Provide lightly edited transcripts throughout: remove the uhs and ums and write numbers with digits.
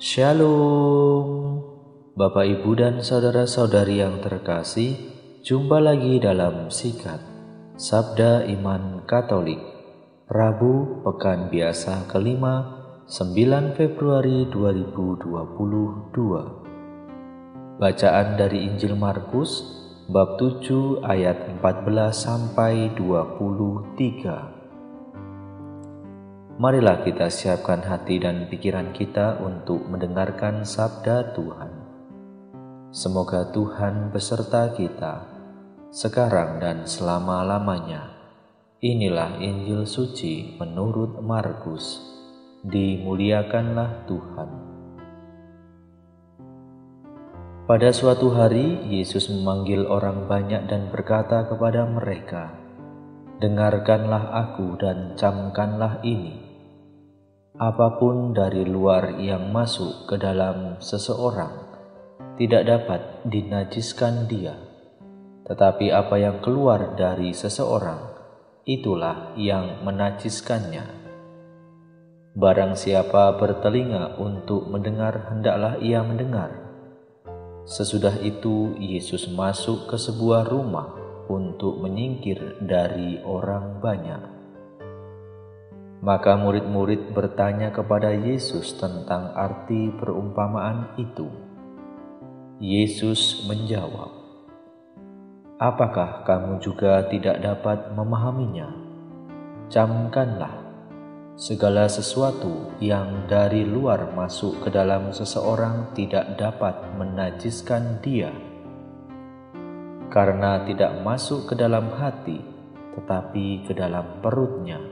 Shalom, Bapak Ibu dan saudara-saudari yang terkasih, jumpa lagi dalam Sikat Sabda Iman Katolik, Rabu Pekan Biasa kelima, 9 Februari 2022. Bacaan dari Injil Markus, bab 7 ayat 14 sampai 23. Marilah kita siapkan hati dan pikiran kita untuk mendengarkan sabda Tuhan. Semoga Tuhan beserta kita, sekarang dan selama-lamanya. Inilah Injil suci menurut Markus. Dimuliakanlah Tuhan. Pada suatu hari, Yesus memanggil orang banyak dan berkata kepada mereka, "Dengarkanlah aku dan camkanlah ini. Apapun dari luar yang masuk ke dalam seseorang tidak dapat dinajiskan dia, tetapi apa yang keluar dari seseorang, itulah yang menajiskannya. Barang siapa bertelinga untuk mendengar, hendaklah ia mendengar." Sesudah itu Yesus masuk ke sebuah rumah untuk menyingkir dari orang banyak. Maka murid-murid bertanya kepada Yesus tentang arti perumpamaan itu. Yesus menjawab, "Apakah kamu juga tidak dapat memahaminya? Camkanlah, segala sesuatu yang dari luar masuk ke dalam seseorang tidak dapat menajiskan dia, karena tidak masuk ke dalam hati, tetapi ke dalam perutnya,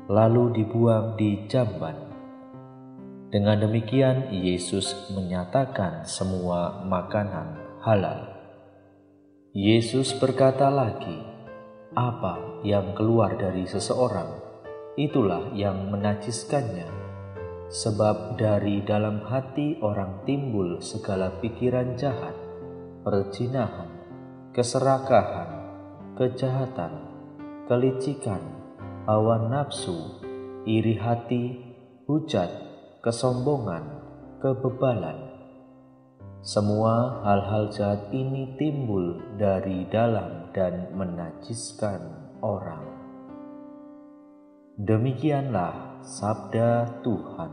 lalu dibuang di jamban." Dengan demikian, Yesus menyatakan semua makanan halal. Yesus berkata lagi, "Apa yang keluar dari seseorang, itulah yang menajiskannya. Sebab dari dalam hati orang timbul segala pikiran jahat, perzinahan, keserakahan, kejahatan, kelicikan, hawa nafsu, iri hati, hujat, kesombongan, kebebalan. Semua hal-hal jahat ini timbul dari dalam dan menajiskan orang." Demikianlah sabda Tuhan.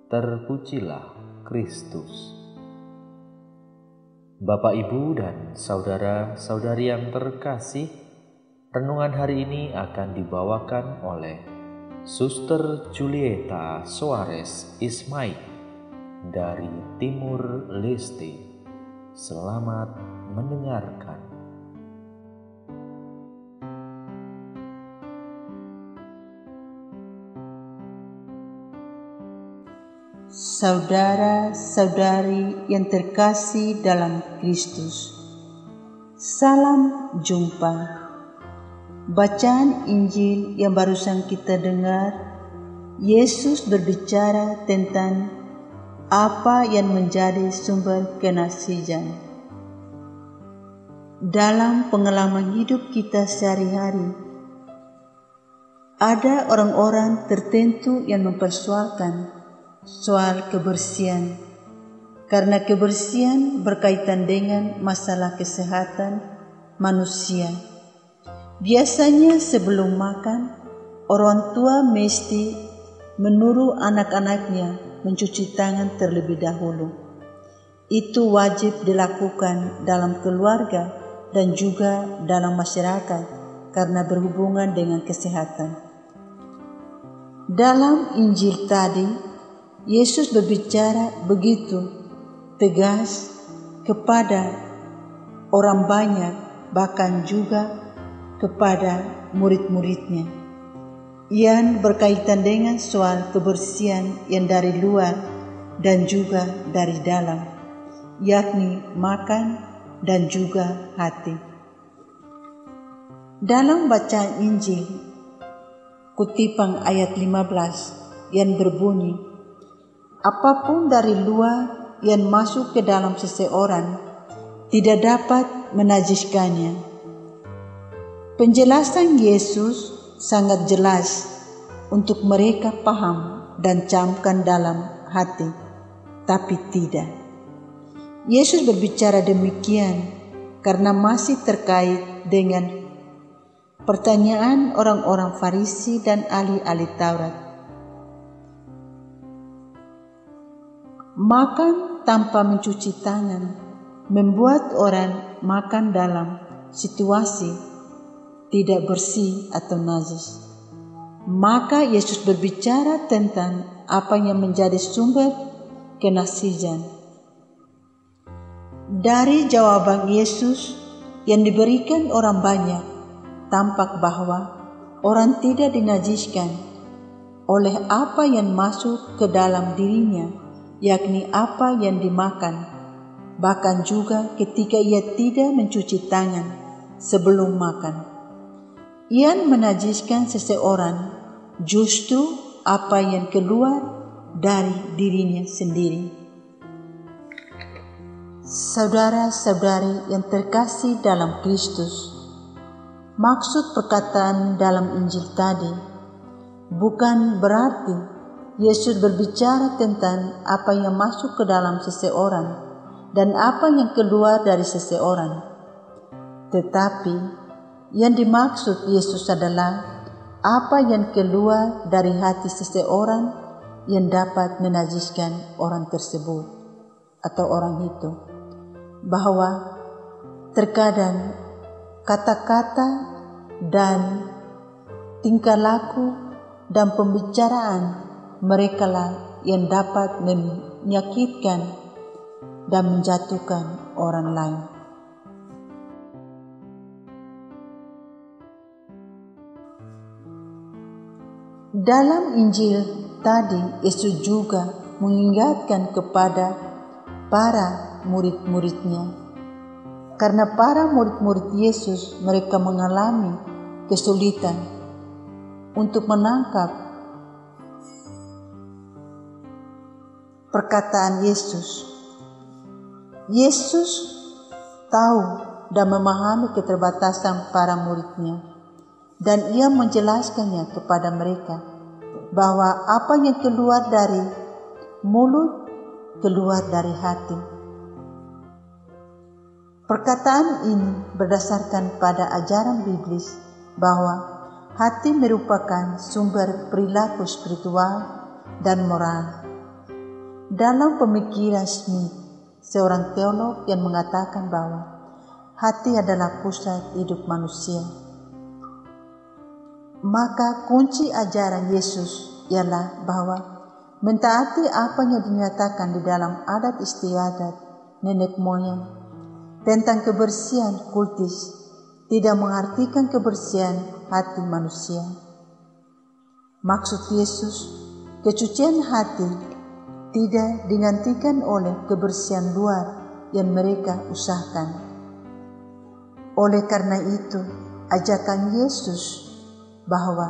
Terpujilah Kristus. Bapak, Ibu, dan saudara-saudari yang terkasih, renungan hari ini akan dibawakan oleh Suster Julieta Soares Ismail dari Timur Leste. Selamat mendengarkan. Saudara-saudari yang terkasih dalam Kristus, salam jumpa. Bacaan Injil yang barusan kita dengar, Yesus berbicara tentang apa yang menjadi sumber kenasihan. Dalam pengalaman hidup kita sehari-hari, ada orang-orang tertentu yang mempersoalkan soal kebersihan, karena kebersihan berkaitan dengan masalah kesehatan manusia. Biasanya sebelum makan, orang tua mesti menyuruh anak-anaknya mencuci tangan terlebih dahulu. Itu wajib dilakukan dalam keluarga dan juga dalam masyarakat karena berhubungan dengan kesehatan. Dalam Injil tadi, Yesus berbicara begitu tegas kepada orang banyak, bahkan juga kepada murid-muridnya, yang berkaitan dengan soal kebersihan yang dari luar dan juga dari dalam, yakni makan dan juga hati. Dalam bacaan Injil, kutipan ayat 15 yang berbunyi, "Apapun dari luar yang masuk ke dalam seseorang tidak dapat menajiskannya." Penjelasan Yesus sangat jelas untuk mereka paham dan camkan dalam hati. Tapi tidak. Yesus berbicara demikian karena masih terkait dengan pertanyaan orang-orang Farisi dan ahli-ahli Taurat. Makan tanpa mencuci tangan membuat orang makan dalam situasi tidak bersih atau najis. Maka Yesus berbicara tentang apa yang menjadi sumber kenasijan. Dari jawaban Yesus yang diberikan orang banyak, tampak bahwa orang tidak dinajiskan oleh apa yang masuk ke dalam dirinya, yakni apa yang dimakan, bahkan juga ketika ia tidak mencuci tangan sebelum makan. Yang menajiskan seseorang justru apa yang keluar dari dirinya sendiri. Saudara-saudari yang terkasih dalam Kristus, maksud perkataan dalam Injil tadi bukan berarti Yesus berbicara tentang apa yang masuk ke dalam seseorang dan apa yang keluar dari seseorang. Tetapi yang dimaksud Yesus adalah apa yang keluar dari hati seseorang yang dapat menajiskan orang tersebut atau orang itu. Bahwa terkadang kata-kata dan tingkah laku dan pembicaraan merekalah yang dapat menyakitkan dan menjatuhkan orang lain. Dalam Injil tadi, Yesus juga mengingatkan kepada para murid-muridnya. Karena para murid-murid Yesus, mereka mengalami kesulitan untuk menangkap perkataan Yesus. Yesus tahu dan memahami keterbatasan para muridnya, dan ia menjelaskannya kepada mereka bahwa apa yang keluar dari mulut keluar dari hati. Perkataan ini berdasarkan pada ajaran biblis bahwa hati merupakan sumber perilaku spiritual dan moral. Dalam pemikiran Smith, seorang teolog yang mengatakan bahwa hati adalah pusat hidup manusia, maka kunci ajaran Yesus ialah bahwa mentaati apa yang dinyatakan di dalam adat istiadat nenek moyang tentang kebersihan kultis tidak mengartikan kebersihan hati manusia. Maksud Yesus, kesucian hati tidak digantikan oleh kebersihan luar yang mereka usahakan. Oleh karena itu, ajakan Yesus bahwa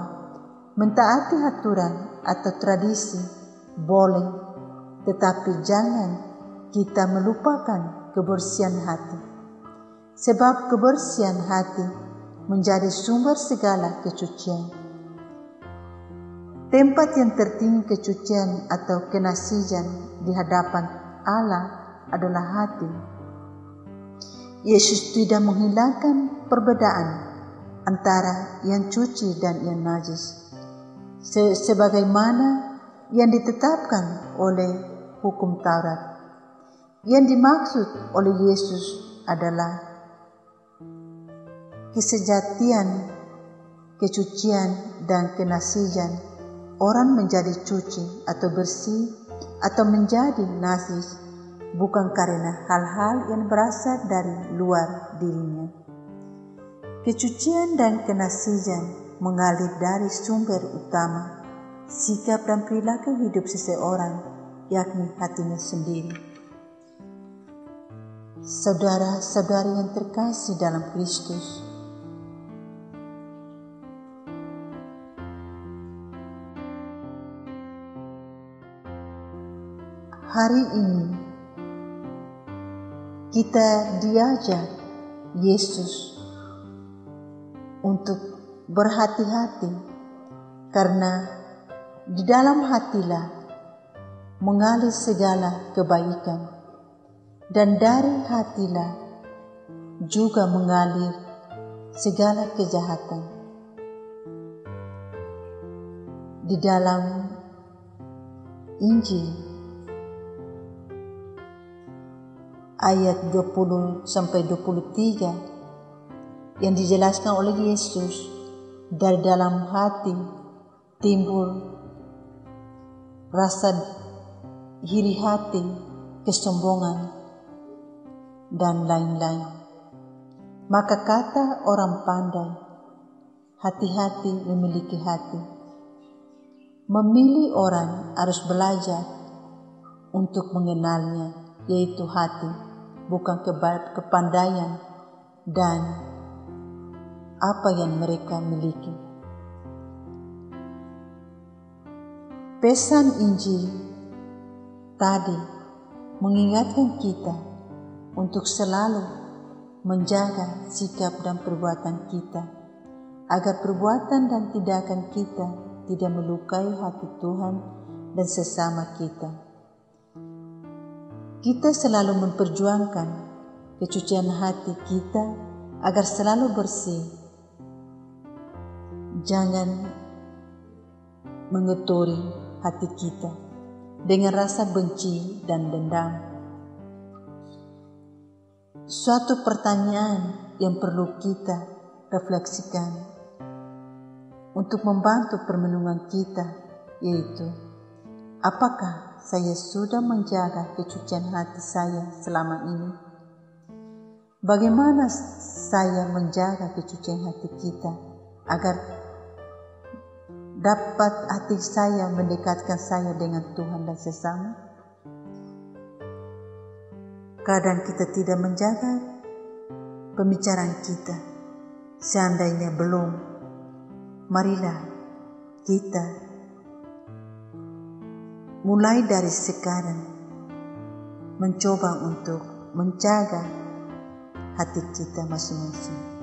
mentaati aturan atau tradisi boleh, tetapi jangan kita melupakan kebersihan hati. Sebab kebersihan hati menjadi sumber segala kesucian. Tempat yang tertinggi kesucian atau kenasijan di hadapan Allah adalah hati. Yesus tidak menghilangkan perbedaan antara yang suci dan yang najis, sebagaimana yang ditetapkan oleh hukum Taurat. Yang dimaksud oleh Yesus adalah kesejatian, kesucian, dan kenasijan. Orang menjadi suci atau bersih atau menjadi najis bukan karena hal-hal yang berasal dari luar dirinya. Kesucian dan kenasijan mengalir dari sumber utama, sikap dan perilaku hidup seseorang, yakni hatinya sendiri. Saudara-saudari yang terkasih dalam Kristus, hari ini kita diajak Yesus untuk berhati-hati, karena di dalam hatilah mengalir segala kebaikan, dan dari hatilah juga mengalir segala kejahatan. Di dalam Injil ayat 20-23 yang dijelaskan oleh Yesus, dari dalam hati timbul rasa iri hati, kesombongan, dan lain-lain. Maka kata orang pandai, hati-hati memiliki hati. Memilih orang harus belajar untuk mengenalnya, yaitu hati, bukan kepandaian dan apa yang mereka miliki. Pesan Injil tadi mengingatkan kita untuk selalu menjaga sikap dan perbuatan kita, agar perbuatan dan tindakan kita tidak melukai hati Tuhan dan sesama kita. Kita selalu memperjuangkan kesucian hati kita agar selalu bersih. Jangan mengotori hati kita dengan rasa benci dan dendam. Suatu pertanyaan yang perlu kita refleksikan untuk membantu permenungan kita, yaitu, apakah saya sudah menjaga kesucian hati saya selama ini? Bagaimana saya menjaga kesucian hati kita agar dapat hati saya mendekatkan saya dengan Tuhan dan sesama? Kadang kita tidak menjaga pembicaraan kita. Seandainya belum, marilah kita mulai dari sekarang mencoba untuk menjaga hati kita masing-masing.